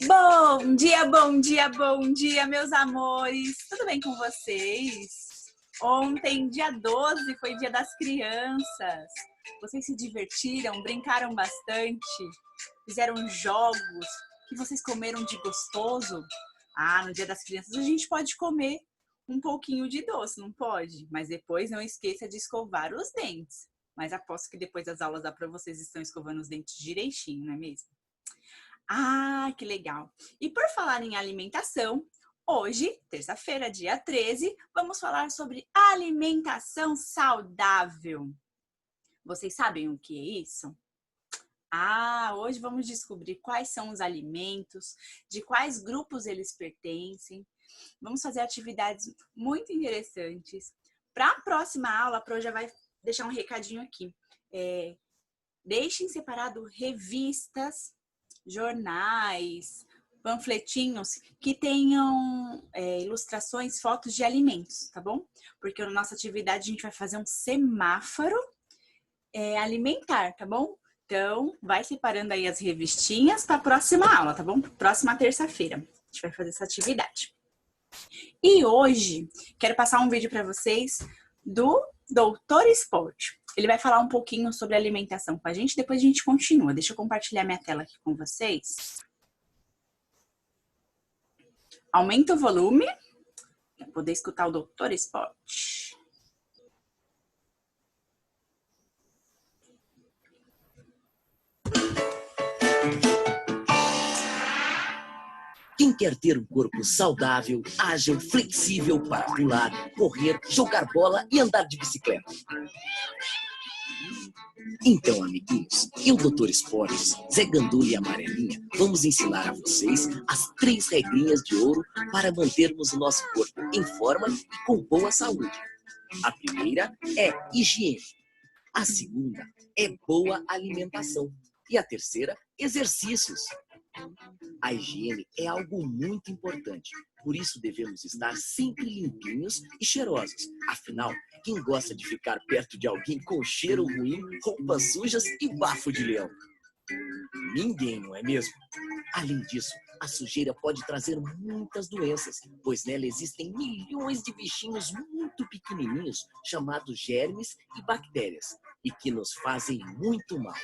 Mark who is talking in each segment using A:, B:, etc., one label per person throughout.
A: Bom dia, bom dia, bom dia, meus amores! Tudo bem com vocês? Ontem, dia 12, foi dia das crianças. Vocês se divertiram, brincaram bastante, fizeram jogos. O que vocês comeram de gostoso? No dia das crianças a gente pode comer um pouquinho de doce, não pode? Mas depois não esqueça de escovar os dentes. Mas aposto que depois das aulas dá para vocês estão escovando os dentes direitinho, não é mesmo? Que legal! E por falar em alimentação, hoje, terça-feira, dia 13, vamos falar sobre alimentação saudável. Vocês sabem o que é isso? Hoje vamos descobrir quais são os alimentos, de quais grupos eles pertencem. Vamos fazer atividades muito interessantes. Para a próxima aula, a Pro já vai deixar um recadinho aqui. Deixem separado revistas, jornais, panfletinhos que tenham ilustrações, fotos de alimentos, tá bom? Porque na nossa atividade a gente vai fazer um semáforo alimentar, tá bom? Então, vai separando aí as revistinhas para a próxima aula, tá bom? Próxima terça-feira a gente vai fazer essa atividade. E hoje, quero passar um vídeo para vocês do Doutor Esporte. Ele vai falar um pouquinho sobre alimentação com a gente, depois a gente continua. Deixa eu compartilhar minha tela aqui com vocês. Aumenta o volume para poder escutar o Doutor Esporte.
B: Quem quer ter um corpo saudável, ágil, flexível para pular, correr, jogar bola e andar de bicicleta? Então, amiguinhos, eu, Doutor Esportes, Zé Gandula e Amarelinha, vamos ensinar a vocês as 3 regrinhas de ouro para mantermos o nosso corpo em forma e com boa saúde. A primeira é higiene. A segunda é boa alimentação. E a terceira, exercícios. A higiene é algo muito importante, por isso devemos estar sempre limpinhos e cheirosos. Afinal, quem gosta de ficar perto de alguém com cheiro ruim, roupas sujas e bafo de leão? Ninguém, não é mesmo? Além disso, a sujeira pode trazer muitas doenças, pois nela existem milhões de bichinhos muito pequenininhos, chamados germes e bactérias, e que nos fazem muito mal.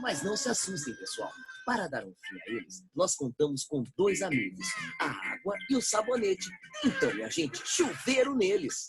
B: Mas não se assustem, pessoal. Para dar um fim a eles, nós contamos com 2 amigos, a água e o sabonete. Então, minha gente, chuveiro neles!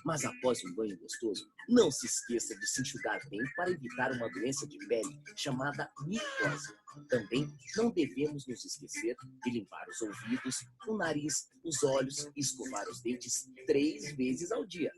B: Mas após um banho gostoso, não se esqueça de se enxugar bem para evitar uma doença de pele chamada micose. Também não devemos nos esquecer de limpar os ouvidos, o nariz, os olhos e escovar os dentes 3 vezes ao dia.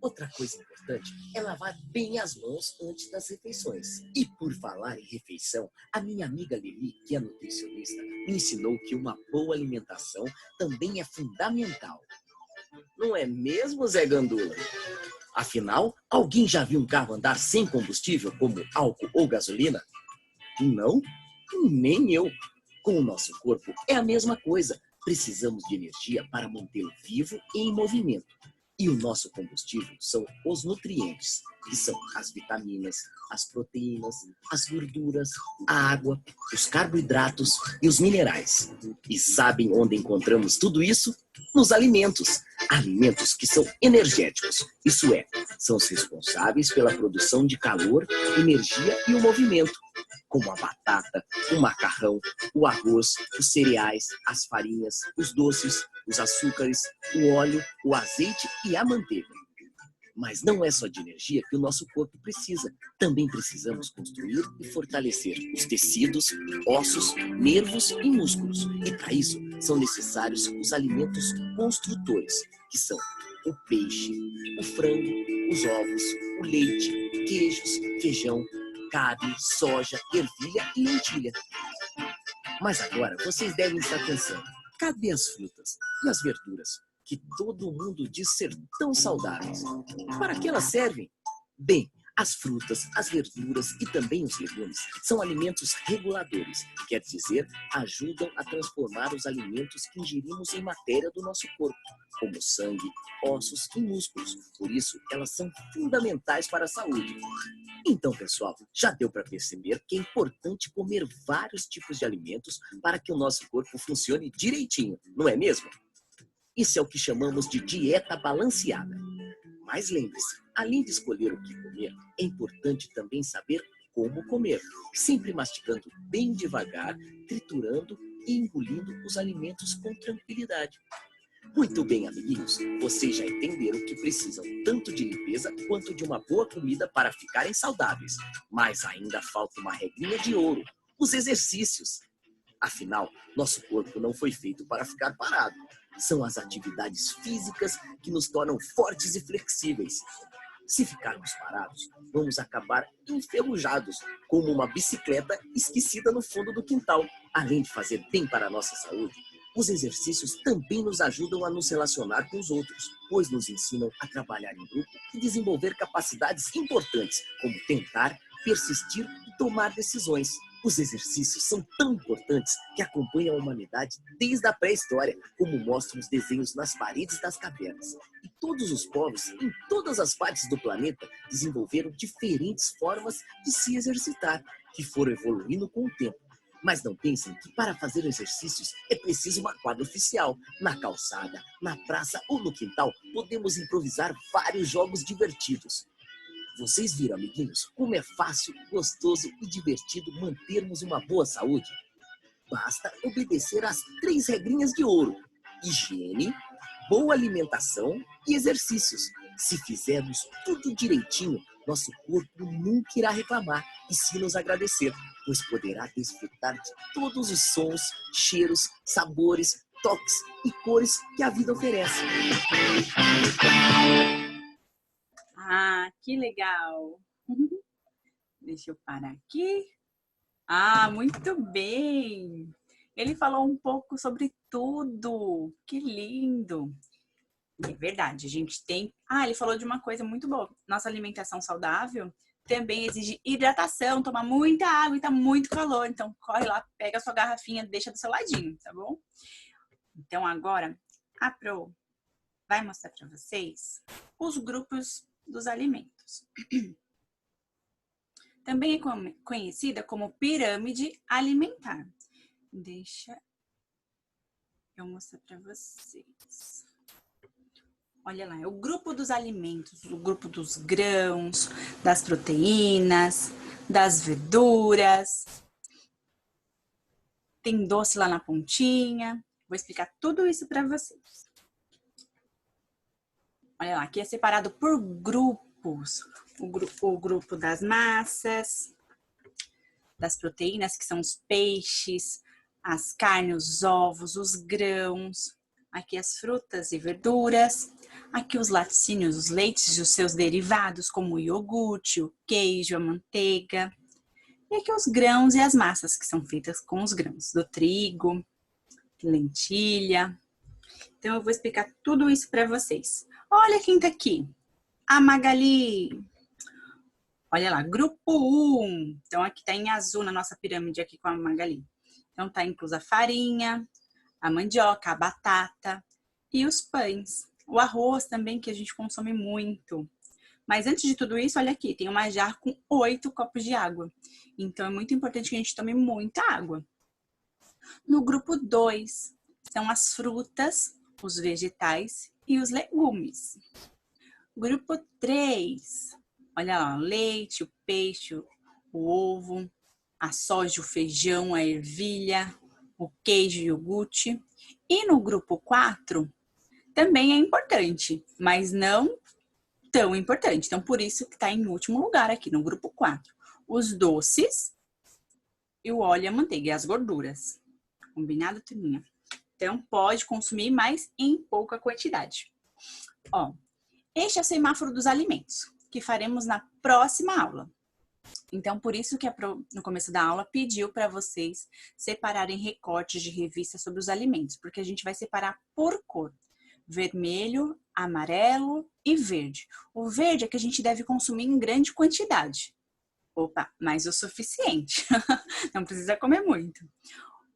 B: Outra coisa importante é lavar bem as mãos antes das refeições. E por falar em refeição, a minha amiga Lili, que é nutricionista, me ensinou que uma boa alimentação também é fundamental. Não é mesmo, Zé Gandula? Afinal, alguém já viu um carro andar sem combustível, como álcool ou gasolina? Não? Nem eu. Com o nosso corpo é a mesma coisa. Precisamos de energia para mantê-lo vivo e em movimento. E o nosso combustível são os nutrientes, que são as vitaminas, as proteínas, as gorduras, a água, os carboidratos e os minerais. E sabem onde encontramos tudo isso? Nos alimentos. Alimentos que são energéticos, isso é, são os responsáveis pela produção de calor, energia e o movimento, como a batata, o macarrão, o arroz, os cereais, as farinhas, os doces, os açúcares, o óleo, o azeite e a manteiga. Mas não é só de energia que o nosso corpo precisa. Também precisamos construir e fortalecer os tecidos, ossos, nervos e músculos. E para isso são necessários os alimentos construtores, que são o peixe, o frango, os ovos, o leite, queijos, feijão, carne, soja, ervilha e lentilha. Mas agora vocês devem estar pensando, cadê as frutas e as verduras que todo mundo diz ser tão saudáveis? Para que elas servem? Bem, As frutas, as verduras e também os legumes são alimentos reguladores, quer dizer, ajudam a transformar os alimentos que ingerimos em matéria do nosso corpo, como sangue, ossos e músculos. Por isso, elas são fundamentais para a saúde. Então, pessoal, já deu para perceber que é importante comer vários tipos de alimentos para que o nosso corpo funcione direitinho, não é mesmo? Isso é o que chamamos de dieta balanceada. Mas lembre-se, além de escolher o que comer, é importante também saber como comer, sempre mastigando bem devagar, triturando e engolindo os alimentos com tranquilidade. Muito bem, amiguinhos, vocês já entenderam que precisam tanto de limpeza quanto de uma boa comida para ficarem saudáveis. Mas ainda falta uma regrinha de ouro, os exercícios. Afinal, nosso corpo não foi feito para ficar parado. São as atividades físicas que nos tornam fortes e flexíveis. Se ficarmos parados, vamos acabar enferrujados, como uma bicicleta esquecida no fundo do quintal. Além de fazer bem para a nossa saúde, os exercícios também nos ajudam a nos relacionar com os outros, pois nos ensinam a trabalhar em grupo e desenvolver capacidades importantes, como tentar, persistir e tomar decisões. Os exercícios são tão importantes que acompanham a humanidade desde a pré-história, como mostram os desenhos nas paredes das cavernas. E todos os povos, em todas as partes do planeta, desenvolveram diferentes formas de se exercitar, que foram evoluindo com o tempo. Mas não pensem que para fazer exercícios é preciso uma quadra oficial. Na calçada, na praça ou no quintal, podemos improvisar vários jogos divertidos. Vocês viram, amiguinhos, como é fácil, gostoso e divertido mantermos uma boa saúde? Basta obedecer às 3 regrinhas de ouro: higiene, boa alimentação e exercícios. Se fizermos tudo direitinho, nosso corpo nunca irá reclamar e sim nos agradecer, pois poderá desfrutar de todos os sons, cheiros, sabores, toques e cores que a vida oferece.
A: Ah, que legal! Deixa eu parar aqui. Ah, muito bem! Ele falou um pouco sobre tudo. Que lindo! É verdade, a gente tem... Ah, ele falou de uma coisa muito boa. Nossa alimentação saudável também exige hidratação, tomar muita água e tá muito calor. Então, corre lá, pega a sua garrafinha, deixa do seu ladinho, tá bom? Então, agora, a Pro vai mostrar para vocês os grupos dos alimentos. Também é conhecida como pirâmide alimentar. Deixa eu mostrar para vocês. Olha lá, é o grupo dos alimentos, o grupo dos grãos, das proteínas, das verduras. Tem doce lá na pontinha. Vou explicar tudo isso para vocês. Olha lá, aqui é separado por grupos. O grupo das massas, das proteínas, que são os peixes, as carnes, os ovos, os grãos. Aqui as frutas e verduras. Aqui os laticínios, os leites e os seus derivados, como o iogurte, o queijo, a manteiga. E aqui os grãos e as massas, que são feitas com os grãos do trigo, lentilha. Então, eu vou explicar tudo isso para vocês. Olha quem tá aqui. A Magali. Olha lá, grupo 1. Então, aqui tá em azul na nossa pirâmide aqui com a Magali. Então, tá inclusa a farinha, a mandioca, a batata e os pães. O arroz também, que a gente consome muito. Mas antes de tudo isso, olha aqui, tem uma jarra com 8 copos de água. Então, é muito importante que a gente tome muita água. No grupo 2, são as frutas, os vegetais e os legumes. Grupo 3, olha lá, o leite, o peixe, o ovo, a soja, o feijão, a ervilha, o queijo e o iogurte. E no grupo 4, também é importante, mas não tão importante. Então, por isso que está em último lugar aqui no grupo 4. Os doces e o óleo e a manteiga, e as gorduras. Combinado, turminha? Então, pode consumir, mas em pouca quantidade. Ó, este é o semáforo dos alimentos, que faremos na próxima aula. Então, por isso que no começo da aula pediu para vocês separarem recortes de revista sobre os alimentos, porque a gente vai separar por cor. vermelho, amarelo e verde. O verde é que a gente deve consumir em grande quantidade. Opa, mas o suficiente. Não precisa comer muito.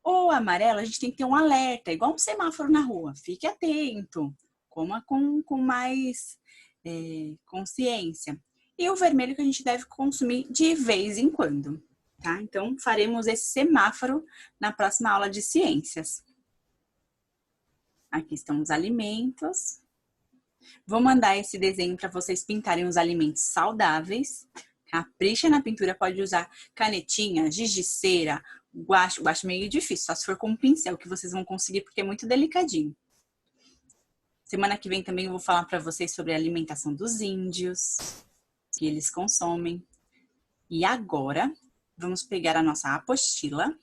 A: O amarelo, a gente tem que ter um alerta, igual um semáforo na rua. Fique atento, coma com mais consciência. E o vermelho que a gente deve consumir de vez em quando, tá? Então, faremos esse semáforo na próxima aula de ciências. Aqui estão os alimentos. Vou mandar esse desenho para vocês pintarem os alimentos saudáveis. Capricha na pintura, pode usar canetinha, giz de cera, guache. Guache meio difícil, só se for com um pincel que vocês vão conseguir, porque é muito delicadinho. Semana que vem também eu vou falar para vocês sobre a alimentação dos índios, que eles consomem. E agora, vamos pegar a nossa apostila.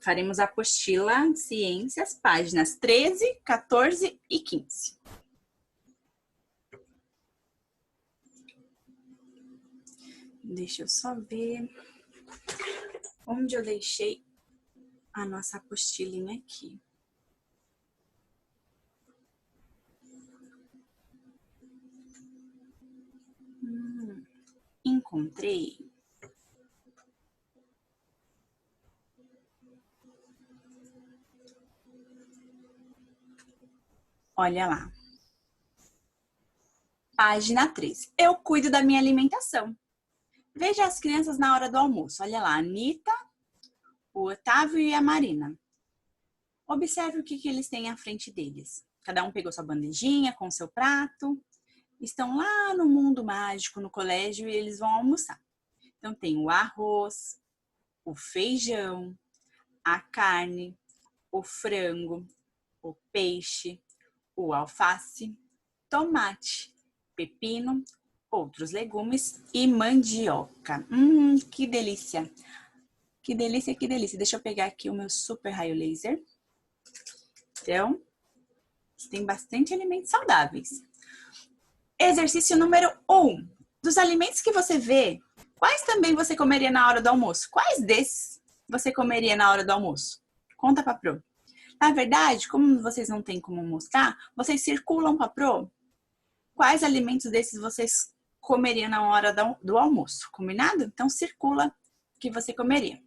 A: Faremos a apostila Ciências, páginas 13, 14 e 15. Deixa eu só ver onde eu deixei a nossa apostilinha aqui. Encontrei. Olha lá. Página 3. Eu cuido da minha alimentação. Veja as crianças na hora do almoço. Olha lá, a Anitta, o Otávio e a Marina. Observe o que eles têm à frente deles. Cada um pegou sua bandejinha com seu prato. Estão lá no mundo mágico, no colégio, e eles vão almoçar. Então, tem o arroz, o feijão, a carne, o frango, o peixe, o alface, tomate, pepino, outros legumes e mandioca. Que delícia! Que delícia, que delícia. Deixa eu pegar aqui o meu super raio laser. Então, tem bastante alimentos saudáveis. Exercício número 1. Dos alimentos que você vê, quais também você comeria na hora do almoço? Quais desses você comeria na hora do almoço? Conta pra Pro. Na verdade, como vocês não têm como mostrar, vocês circulam pra Pro. Quais alimentos desses vocês comeriam na hora do almoço? Combinado? Então, circula que você comeria.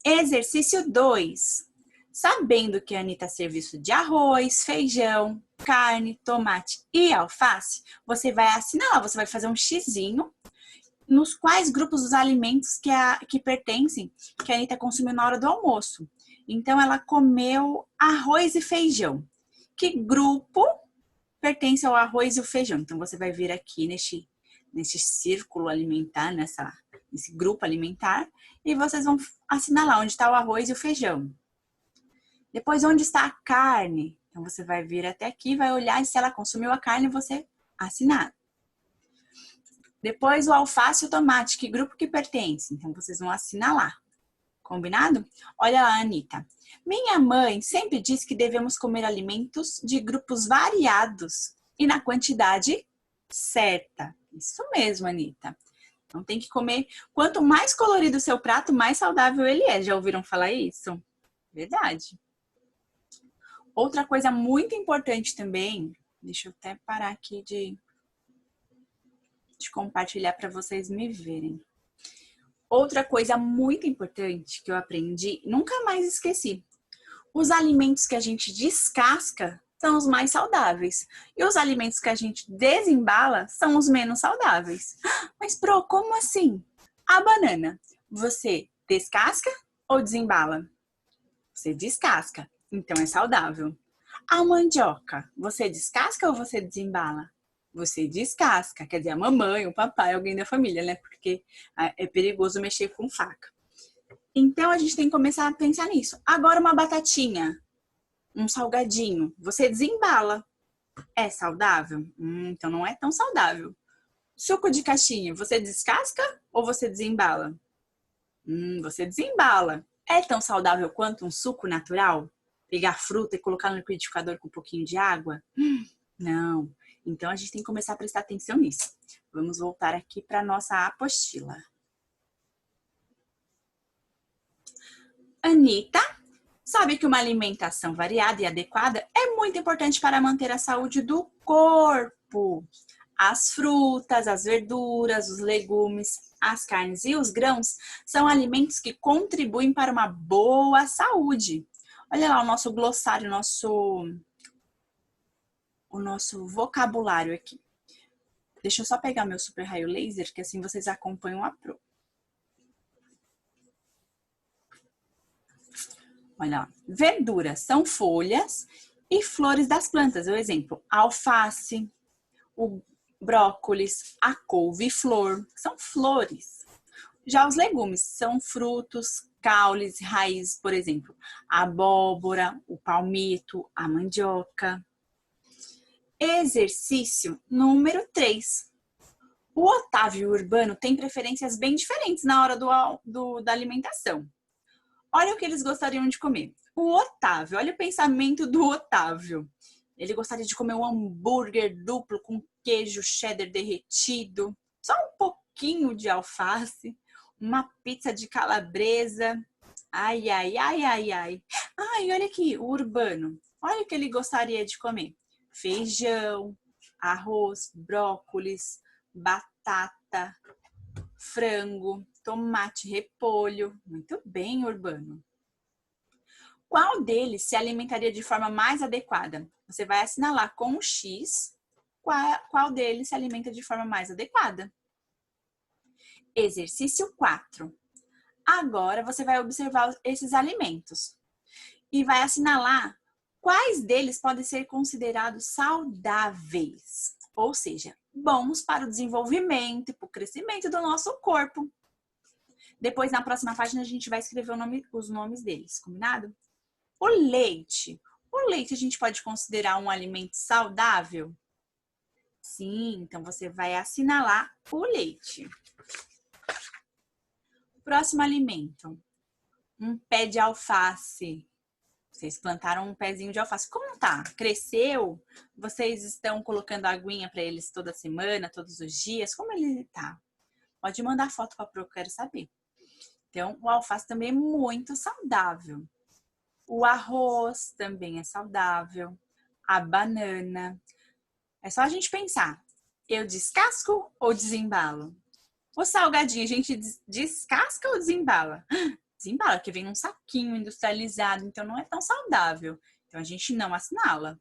A: Exercício 2. Sabendo que a Anitta serviço de arroz, feijão, carne, tomate e alface, você vai assinalar, você vai fazer um xizinho nos quais grupos dos alimentos que pertencem, que a Anitta consumiu na hora do almoço. Então, ela comeu arroz e feijão. Que grupo pertence ao arroz e o feijão? Então, você vai vir aqui neste círculo alimentar, nesse grupo alimentar, e vocês vão assinalar onde está o arroz e o feijão. Depois, onde está a carne? Então, você vai vir até aqui, vai olhar e se ela consumiu a carne, você assinar. Depois, o alface e o tomate, que grupo que pertence? Então, vocês vão assinalar. Combinado? Olha lá, Anitta. Minha mãe sempre diz que devemos comer alimentos de grupos variados e na quantidade certa. Isso mesmo, Anitta. Então, tem que comer. Quanto mais colorido o seu prato, mais saudável ele é. Já ouviram falar isso? Verdade. Outra coisa muito importante também, deixa eu até parar aqui de compartilhar para vocês me verem. Outra coisa muito importante que eu aprendi, nunca mais esqueci. Os alimentos que a gente descasca são os mais saudáveis. E os alimentos que a gente desembala são os menos saudáveis. Mas, Pro, como assim? A banana, você descasca ou desembala? Você descasca, então é saudável. A mandioca, você descasca ou você desembala? Você descasca, quer dizer, a mamãe, o papai, alguém da família, né? Porque é perigoso mexer com faca. Então, a gente tem que começar a pensar nisso. Agora, uma batatinha, um salgadinho, você desembala. É saudável? Então, não é tão saudável. Suco de caixinha, você descasca ou você desembala? Você desembala. É tão saudável quanto um suco natural? Pegar fruta e colocar no liquidificador com um pouquinho de água? Não. Então, a gente tem que começar a prestar atenção nisso. Vamos voltar aqui para a nossa apostila. Anitta, Sabe que uma alimentação variada e adequada é muito importante para manter a saúde do corpo. As frutas, as verduras, os legumes, as carnes e os grãos são alimentos que contribuem para uma boa saúde. Olha lá o nosso glossário, o nosso vocabulário aqui. Deixa eu só pegar meu super raio laser, que assim vocês acompanham a prova. Olha lá. Verduras são folhas e flores das plantas. O exemplo, a alface, o brócolis, a couve-flor, são flores. Já os legumes são frutos, caules, raízes, por exemplo, a abóbora, o palmito, a mandioca. Exercício número 3. O Otávio e o Urbano têm preferências bem diferentes na hora da alimentação. Olha o que eles gostariam de comer. O Otávio, olha o pensamento do Otávio. Ele gostaria de comer um hambúrguer duplo com queijo cheddar derretido, só um pouquinho de alface, uma pizza de calabresa. Ai, ai, ai, ai, ai. Ai, olha aqui, o Urbano. Olha o que ele gostaria de comer. Feijão, arroz, brócolis, batata, frango, tomate, repolho. Muito bem, Urbano. Qual deles se alimentaria de forma mais adequada? Você vai assinalar com um X qual deles se alimenta de forma mais adequada. Exercício 4. Agora você vai observar esses alimentos e vai assinalar quais deles podem ser considerados saudáveis, ou seja, bons para o desenvolvimento e para o crescimento do nosso corpo. Depois, na próxima página, a gente vai escrever os nomes deles, combinado? O leite. O leite a gente pode considerar um alimento saudável? Sim, então você vai assinalar o leite. Próximo alimento. Um pé de alface. Vocês plantaram um pezinho de alface. Como tá? Cresceu? Vocês estão colocando aguinha para eles toda semana, todos os dias? Como ele tá? Pode mandar foto para eu quero saber. Então, o alface também é muito saudável. O arroz também é saudável. A banana. É só a gente pensar. Eu descasco ou desembalo? O salgadinho, a gente descasca ou desembala? Desembala, porque vem num saquinho industrializado, então não é tão saudável. Então a gente não assinala.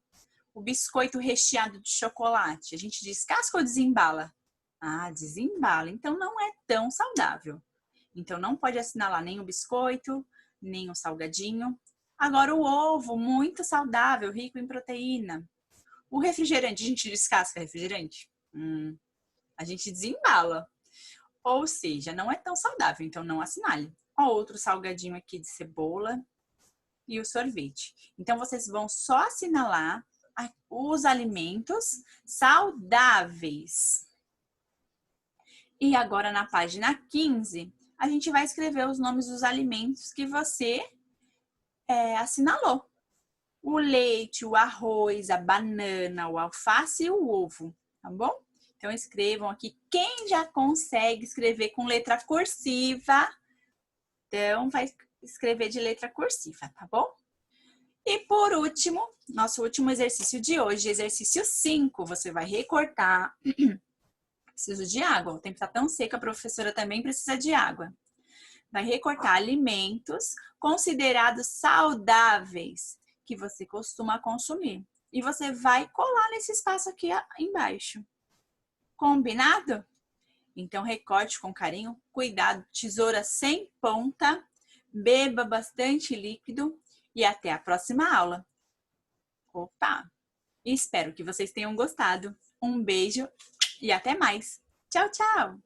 A: O biscoito recheado de chocolate, a gente descasca ou desembala? Ah, desembala, então não é tão saudável. Então não pode assinalar nem o biscoito, nem o salgadinho. Agora o ovo, muito saudável, rico em proteína. O refrigerante, a gente descasca refrigerante? A gente desembala. Ou seja, não é tão saudável, então não assinale. Ó, outro salgadinho aqui de cebola e o sorvete. Então, vocês vão só assinalar os alimentos saudáveis. E agora, na página 15, a gente vai escrever os nomes dos alimentos que você assinalou. O leite, o arroz, a banana, o alface e o ovo, tá bom? Então, escrevam aqui. Quem já consegue escrever com letra cursiva, então vai escrever de letra cursiva, tá bom? E por último, nosso último exercício de hoje, exercício 5, você vai recortar. Preciso de água, o tempo está tão seco, a professora também precisa de água. Vai recortar alimentos considerados saudáveis que você costuma consumir. E você vai colar nesse espaço aqui embaixo. Combinado? Então, recorte com carinho, cuidado, tesoura sem ponta, beba bastante líquido e até a próxima aula. Opa! Espero que vocês tenham gostado. Um beijo e até mais. Tchau, tchau!